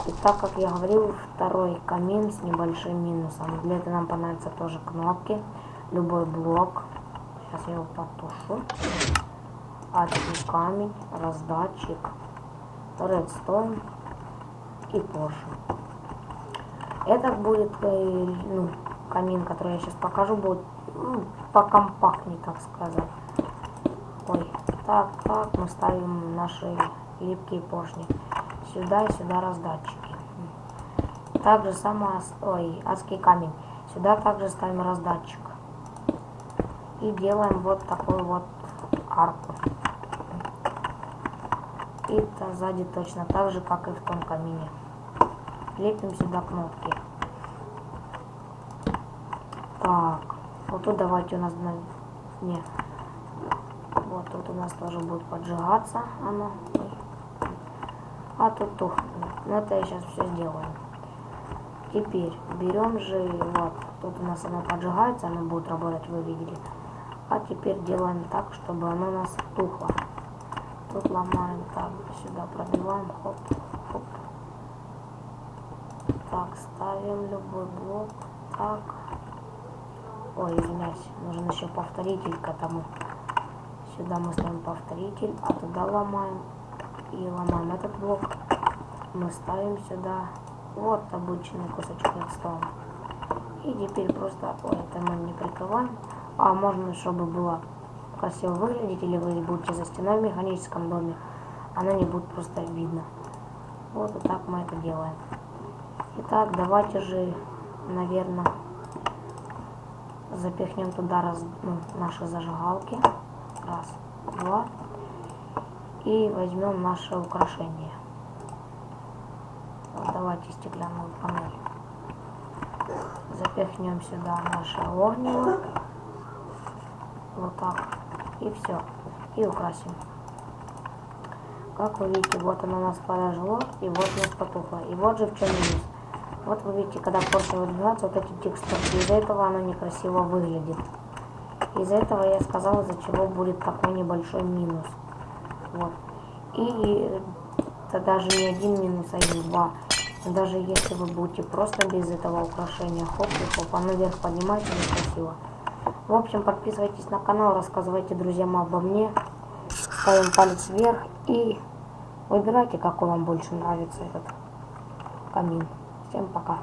И так как я говорил, второй камин с небольшим минусом. Для этого нам понадобятся тоже кнопки, любой блок. Сейчас я его потушу. Адский камень, раздатчик, редстоун и поршень. Это будет камин, который я сейчас покажу, будет покомпактнее, так сказать. Ой, так, мы ставим наши липкие поршни. Сюда и сюда раздатчики. Также адский камень. Сюда также ставим раздатчик. И делаем вот такую вот арку. И сзади точно так же, как и в том камине. Лепим сюда кнопки. Так, вот тут давайте у нас вот тут у нас тоже будет поджигаться оно. А тут тухнет. Но это я сейчас все сделаю. Теперь берем же, вот, тут у нас оно поджигается, оно будет работать, вы видели. А теперь делаем так, чтобы оно у нас тухло. Тут ломаем, так, сюда пробиваем, хоп, хоп. Так, ставим любой блок, так. Ой, извиняюсь, нужен еще повторитель к этому. Сюда мы ставим повторитель, а туда ломаем. И ломаем этот блок. Мы ставим сюда вот обычный кусочек редстоуна. И теперь просто, это мы не прикрываем. А можно, чтобы было красиво выглядеть, или вы будете за стеной в механическом доме, оно не будет просто видно. Вот так мы это делаем. Итак, давайте же, наверное, запихнем туда наши зажигалки. Раз, два. И возьмем наше украшение. Вот, давайте стеклянную панель. Запихнем сюда наше огниво. Вот так. И все. И украсим. Как вы видите, вот оно у нас подожгло, и вот у нас потухло. И вот же в чем минус. Вот вы видите, когда поршень выдвигается, вот эти текстурки, из-за этого оно некрасиво выглядит. Из-за этого я сказал, из-за чего будет такой небольшой минус. Вот. И это даже не один минус, а и два. Даже если вы будете просто без этого украшения, хоп и хоп, оно вверх поднимается, некрасиво. В общем, подписывайтесь на канал, рассказывайте друзьям обо мне, ставим палец вверх и выбирайте, какой вам больше нравится этот камин. Всем пока.